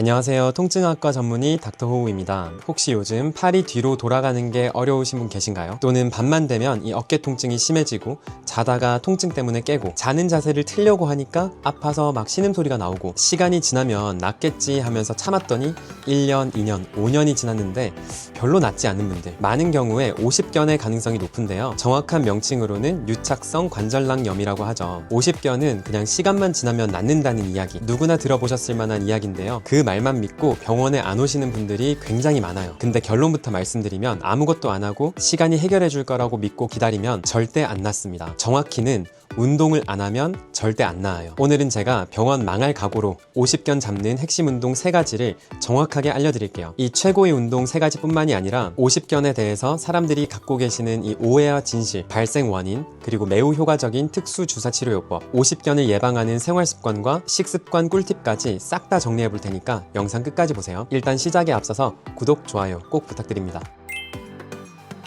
안녕하세요. 통증학과 전문의 닥터호우입니다. 혹시 요즘 팔이 뒤로 돌아가는 게 어려우신 분 계신가요? 또는 밤만 되면 이 어깨 통증이 심해지고 자다가 통증 때문에 깨고 자는 자세를 틀려고 하니까 아파서 막 신음소리가 나오고 시간이 지나면 낫겠지 하면서 참았더니 1년, 2년, 5년이 지났는데 별로 낫지 않는 분들, 많은 경우에 오십견의 가능성이 높은데요. 정확한 명칭으로는 유착성 관절낭염이라고 하죠. 오십견은 그냥 시간만 지나면 낫는다는 이야기, 누구나 들어보셨을 만한 이야기인데요. 그 말만 믿고 병원에 안 오시는 분들이 굉장히 많아요. 근데 결론부터 말씀드리면 아무것도 안 하고 시간이 해결해 줄 거라고 믿고 기다리면 절대 안 낫습니다. 정확히는 운동을 안 하면 절대 안 나아요. 오늘은 제가 병원 망할 각오로 50견 잡는 핵심 운동 3가지를 정확하게 알려드릴게요. 이 최고의 운동 3가지 뿐만이 아니라 50견에 대해서 사람들이 갖고 계시는 이 오해와 진실, 발생 원인, 그리고 매우 효과적인 특수 주사 치료요법, 50견을 예방하는 생활습관과 식습관 꿀팁까지 싹 다 정리해 볼 테니까 영상 끝까지 보세요. 일단 시작에 앞서서 구독, 좋아요 꼭 부탁드립니다.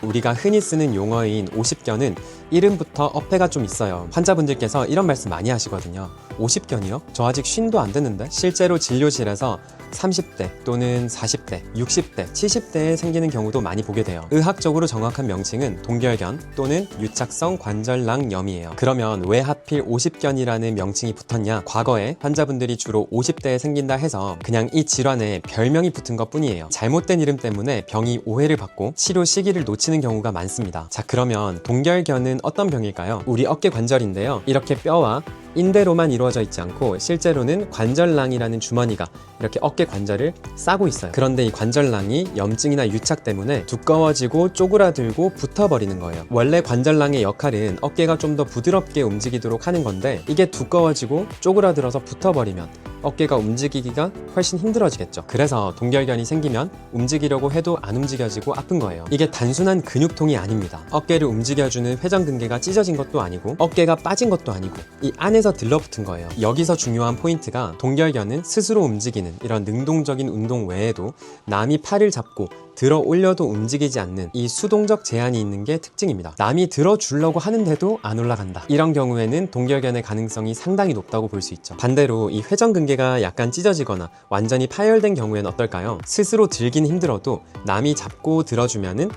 우리가 흔히 쓰는 용어인 오십견은 이름부터 어폐가 좀 있어요. 환자분들께서 이런 말씀 많이 하시거든요. 50견이요? 저 아직 쉰도 안 됐는데? 실제로 진료실에서 30대 또는 40대, 60대, 70대에 생기는 경우도 많이 보게 돼요. 의학적으로 정확한 명칭은 동결견 또는 유착성 관절낭염이에요. 그러면 왜 하필 50견이라는 명칭이 붙었냐? 과거에 환자분들이 주로 50대에 생긴다 해서 그냥 이 질환에 별명이 붙은 것 뿐이에요. 잘못된 이름 때문에 병이 오해를 받고 치료 시기를 놓치는 경우가 많습니다. 자, 그러면 동결견은 어떤 병일까요? 우리 어깨 관절인데요. 이렇게 뼈와 인대로만 이루어져 있지 않고 실제로는 관절낭이라는 주머니가 이렇게 어깨 관절을 싸고 있어요. 그런데 이 관절낭이 염증이나 유착 때문에 두꺼워지고 쪼그라들고 붙어버리는 거예요. 원래 관절낭의 역할은 어깨가 좀 더 부드럽게 움직이도록 하는 건데 이게 두꺼워지고 쪼그라들어서 붙어버리면 어깨가 움직이기가 훨씬 힘들어지겠죠. 그래서 동결견이 생기면 움직이려고 해도 안 움직여지고 아픈 거예요. 이게 단순한 근육통이 아닙니다. 어깨를 움직여주는 회전근개가 찢어진 것도 아니고 어깨가 빠진 것도 아니고 이 안에서 들러붙은 거예요. 여기서 중요한 포인트가 동결견은 스스로 움직이는 이런 능동적인 운동 외에도 남이 팔을 잡고 들어 올려도 움직이지 않는 이 수동적 제한이 있는 게 특징입니다. 남이 들어주려고 하는데도 안 올라간다. 이런 경우에는 동결견의 가능성이 상당히 높다고 볼 수 있죠. 반대로 이 회전근개가 약간 찢어지거나 완전히 파열된 경우에는 어떨까요? 스스로 들긴 힘들어도 남이 잡고 들어주면은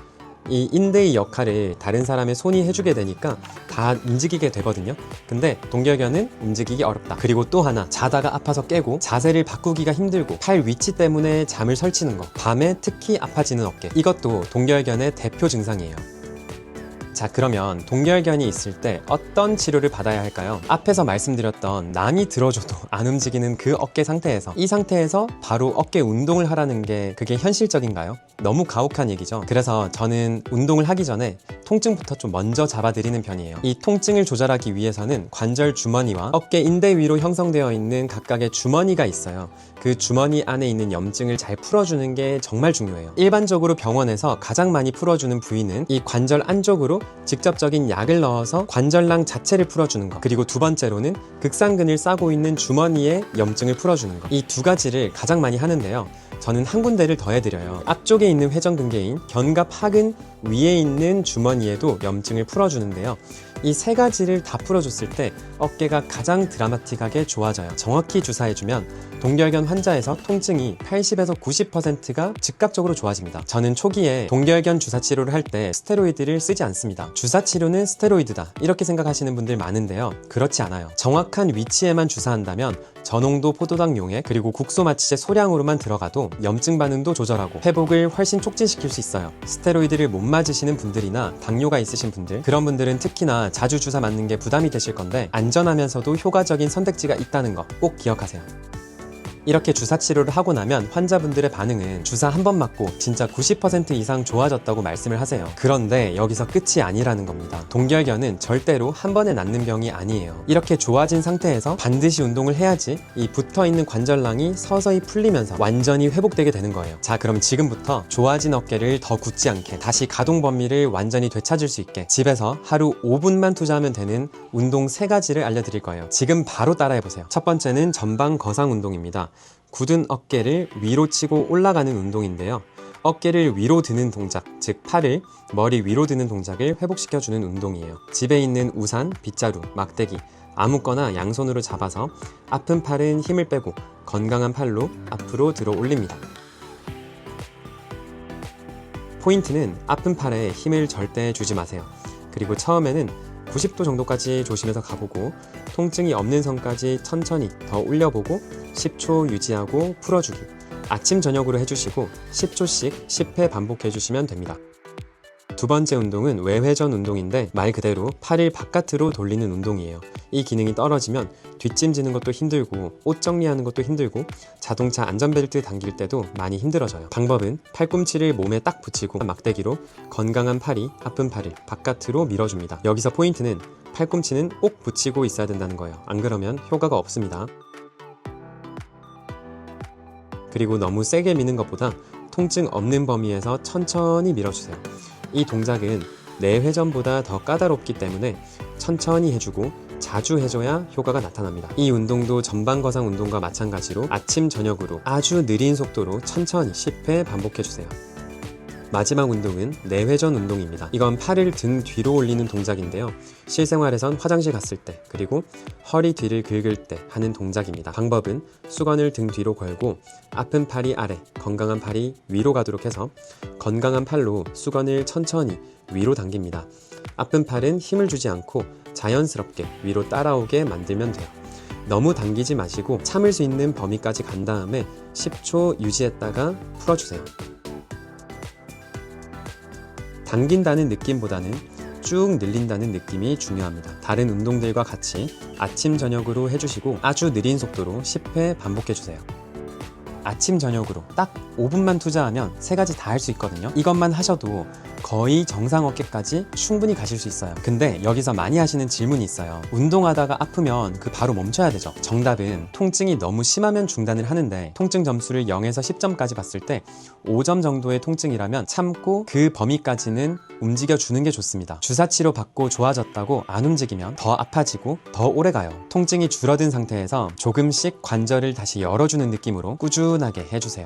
이 인대의 역할을 다른 사람의 손이 해주게 되니까 다 움직이게 되거든요. 근데 동결견은 움직이기 어렵다. 그리고 또 하나, 자다가 아파서 깨고 자세를 바꾸기가 힘들고 팔 위치 때문에 잠을 설치는 거, 밤에 특히 아파지는 어깨, 이것도 동결견의 대표 증상이에요. 자, 그러면 동결견이 있을 때 어떤 치료를 받아야 할까요? 앞에서 말씀드렸던 남이 들어줘도 안 움직이는 그 어깨 상태에서, 이 상태에서 바로 어깨 운동을 하라는 게 그게 현실적인가요? 너무 가혹한 얘기죠. 그래서 저는 운동을 하기 전에 통증부터 좀 먼저 잡아드리는 편이에요. 이 통증을 조절하기 위해서는 관절 주머니와 어깨 인대 위로 형성되어 있는 각각의 주머니가 있어요. 그 주머니 안에 있는 염증을 잘 풀어주는 게 정말 중요해요. 일반적으로 병원에서 가장 많이 풀어주는 부위는 이 관절 안쪽으로 직접적인 약을 넣어서 관절낭 자체를 풀어주는 것, 그리고 두 번째로는 극상근을 싸고 있는 주머니에 염증을 풀어주는 것, 이 두 가지를 가장 많이 하는데요. 저는 한 군데를 더 해드려요. 앞쪽에 있는 회전근개인 견갑 하근 위에 있는 주머니에도 염증을 풀어주는데요. 이 3가지를 다 풀어줬을 때 어깨가 가장 드라마틱하게 좋아져요. 정확히 주사해주면 동결견 환자에서 통증이 80에서 90%가 즉각적으로 좋아집니다. 저는 초기에 동결견 주사 치료를 할 때 스테로이드를 쓰지 않습니다. 주사 치료는 스테로이드다 이렇게 생각하시는 분들 많은데요. 그렇지 않아요. 정확한 위치에만 주사한다면 저농도 포도당 용액 그리고 국소 마취제 소량으로만 들어가도 염증 반응도 조절하고 회복을 훨씬 촉진시킬 수 있어요. 스테로이드를 못 맞으시는 분들이나 당뇨가 있으신 분들, 그런 분들은 특히나 자주 주사 맞는 게 부담이 되실 건데 안전하면서도 효과적인 선택지가 있다는 거 꼭 기억하세요. 이렇게 주사 치료를 하고 나면 환자분들의 반응은 주사 한 번 맞고 진짜 90% 이상 좋아졌다고 말씀을 하세요. 그런데 여기서 끝이 아니라는 겁니다. 동결견은 절대로 한 번에 낫는 병이 아니에요. 이렇게 좋아진 상태에서 반드시 운동을 해야지 이 붙어있는 관절낭이 서서히 풀리면서 완전히 회복되게 되는 거예요. 자, 그럼 지금부터 좋아진 어깨를 더 굳지 않게 다시 가동 범위를 완전히 되찾을 수 있게 집에서 하루 5분만 투자하면 되는 운동 3가지를 알려드릴 거예요. 지금 바로 따라해보세요. 첫 번째는 전방 거상 운동입니다. 굳은 어깨를 위로 치고 올라가는 운동인데요. 어깨를 위로 드는 동작, 즉 팔을 머리 위로 드는 동작을 회복시켜주는 운동이에요. 집에 있는 우산, 빗자루, 막대기, 아무거나 양손으로 잡아서 아픈 팔은 힘을 빼고 건강한 팔로 앞으로 들어 올립니다. 포인트는 아픈 팔에 힘을 절대 주지 마세요. 그리고 처음에는 90도 정도까지 조심해서 가보고 통증이 없는 선까지 천천히 더 올려보고 10초 유지하고 풀어주기. 아침 저녁으로 해주시고 10초씩 10회 반복해주시면 됩니다. 두 번째 운동은 외회전 운동인데 말 그대로 팔을 바깥으로 돌리는 운동이에요. 이 기능이 떨어지면 뒷짐지는 것도 힘들고 옷 정리하는 것도 힘들고 자동차 안전벨트 당길 때도 많이 힘들어져요. 방법은 팔꿈치를 몸에 딱 붙이고 막대기로 건강한 팔이 아픈 팔을 바깥으로 밀어줍니다. 여기서 포인트는 팔꿈치는 꼭 붙이고 있어야 된다는 거예요. 안 그러면 효과가 없습니다. 그리고 너무 세게 미는 것보다 통증 없는 범위에서 천천히 밀어주세요. 이 동작은 내회전보다 더 까다롭기 때문에 천천히 해주고 자주 해줘야 효과가 나타납니다. 이 운동도 전방거상 운동과 마찬가지로 아침 저녁으로 아주 느린 속도로 천천히 10회 반복해주세요. 마지막 운동은 내회전 운동입니다. 이건 팔을 등 뒤로 올리는 동작인데요. 실생활에선 화장실 갔을 때 그리고 허리 뒤를 긁을 때 하는 동작입니다. 방법은 수건을 등 뒤로 걸고 아픈 팔이 아래, 건강한 팔이 위로 가도록 해서 건강한 팔로 수건을 천천히 위로 당깁니다. 아픈 팔은 힘을 주지 않고 자연스럽게 위로 따라오게 만들면 돼요. 너무 당기지 마시고 참을 수 있는 범위까지 간 다음에 10초 유지했다가 풀어주세요. 당긴다는 느낌보다는 쭉 늘린다는 느낌이 중요합니다. 다른 운동들과 같이 아침 저녁으로 해주시고 아주 느린 속도로 10회 반복해주세요. 아침 저녁으로 딱 5분만 투자하면 3가지 다 할 수 있거든요. 이것만 하셔도 거의 정상 어깨까지 충분히 가실 수 있어요. 근데 여기서 많이 하시는 질문이 있어요. 운동하다가 아프면 바로 멈춰야 되죠. 정답은 통증이 너무 심하면 중단을 하는데 통증 점수를 0에서 10점까지 봤을 때 5점 정도의 통증이라면 참고 그 범위까지는 움직여주는 게 좋습니다. 주사치료 받고 좋아졌다고 안 움직이면 더 아파지고 더 오래 가요. 통증이 줄어든 상태에서 조금씩 관절을 다시 열어주는 느낌으로 꾸준하게 해주세요.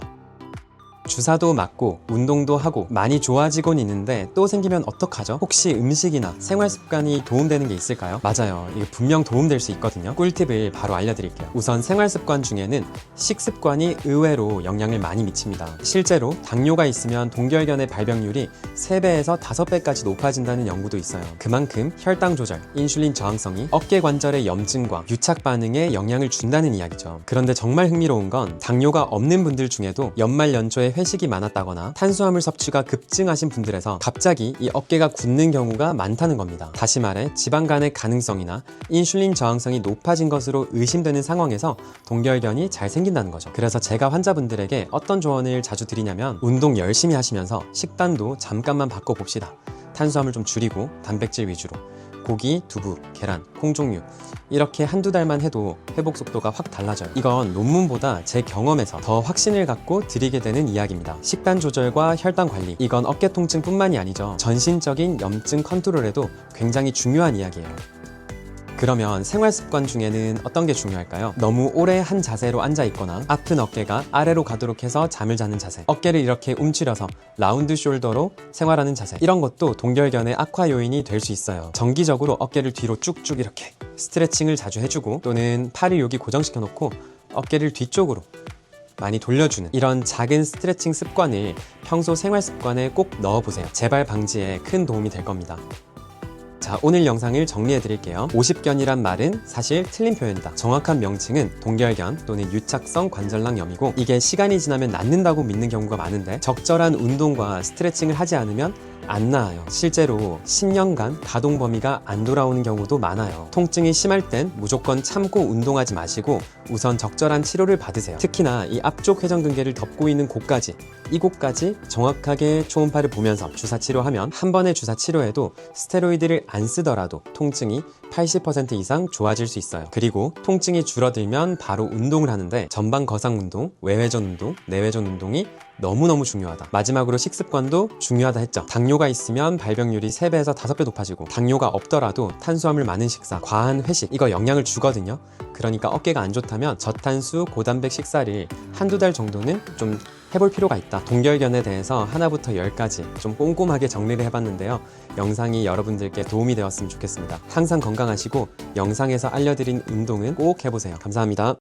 주사도 맞고 운동도 하고 많이 좋아지곤 있는데 또 생기면 어떡하죠? 혹시 음식이나 생활 습관이 도움되는 게 있을까요? 맞아요. 이게 분명 도움될 수 있거든요. 꿀팁을 바로 알려드릴게요. 우선 생활 습관 중에는 식습관이 의외로 영향을 많이 미칩니다. 실제로 당뇨가 있으면 동결견의 발병률이 3배에서 5배까지 높아진다는 연구도 있어요. 그만큼 혈당 조절, 인슐린 저항성이 어깨 관절의 염증과 유착 반응에 영향을 준다는 이야기죠. 그런데 정말 흥미로운 건 당뇨가 없는 분들 중에도 연말 연초에 회식이 많았다거나 탄수화물 섭취가 급증하신 분들에서 갑자기 이 어깨가 굳는 경우가 많다는 겁니다. 다시 말해 지방간의 가능성이나 인슐린 저항성이 높아진 것으로 의심되는 상황에서 동결견이 잘 생긴다는 거죠. 그래서 제가 환자분들에게 어떤 조언을 자주 드리냐면 운동 열심히 하시면서 식단도 잠깐만 바꿔봅시다. 탄수화물 좀 줄이고 단백질 위주로 고기, 두부, 계란, 콩 종류 이렇게 한두 달만 해도 회복 속도가 확 달라져요. 이건 논문보다 제 경험에서 더 확신을 갖고 드리게 되는 이야기입니다. 식단 조절과 혈당 관리, 이건 어깨 통증뿐만이 아니죠. 전신적인 염증 컨트롤에도 굉장히 중요한 이야기예요. 그러면 생활 습관 중에는 어떤 게 중요할까요? 너무 오래 한 자세로 앉아 있거나 아픈 어깨가 아래로 가도록 해서 잠을 자는 자세, 어깨를 이렇게 움츠려서 라운드 숄더로 생활하는 자세, 이런 것도 동결견의 악화 요인이 될 수 있어요. 정기적으로 어깨를 뒤로 쭉쭉 이렇게 스트레칭을 자주 해주고 또는 팔을 여기 고정시켜 놓고 어깨를 뒤쪽으로 많이 돌려주는 이런 작은 스트레칭 습관을 평소 생활 습관에 꼭 넣어보세요. 재발 방지에 큰 도움이 될 겁니다. 자, 오늘 영상을 정리해 드릴게요. 50견이란 말은 사실 틀린 표현이다. 정확한 명칭은 동결견 또는 유착성 관절낭염이고 이게 시간이 지나면 낫는다고 믿는 경우가 많은데 적절한 운동과 스트레칭을 하지 않으면 안 나아요. 실제로 10년간 가동 범위가 안 돌아오는 경우도 많아요. 통증이 심할 땐 무조건 참고 운동하지 마시고 우선 적절한 치료를 받으세요. 특히나 이 앞쪽 회전근개를 덮고 있는 곳까지, 이곳까지 정확하게 초음파를 보면서 주사 치료하면 한 번의 주사 치료에도 스테로이드를 안 쓰더라도 통증이 80% 이상 좋아질 수 있어요. 그리고 통증이 줄어들면 바로 운동을 하는데 전방 거상 운동, 외회전 운동, 내회전 운동이 너무너무 중요하다. 마지막으로 식습관도 중요하다 했죠. 당뇨가 있으면 발병률이 3배에서 5배 높아지고 당뇨가 없더라도 탄수화물 많은 식사, 과한 회식 이거 영향을 주거든요. 그러니까 어깨가 안 좋다면 저탄수 고단백 식사를 한두 달 정도는 좀 해볼 필요가 있다. 동결견에 대해서 하나부터 10까지 좀 꼼꼼하게 정리를 해봤는데요. 영상이 여러분들께 도움이 되었으면 좋겠습니다. 항상 건강하시고 영상에서 알려드린 운동은 꼭 해보세요. 감사합니다.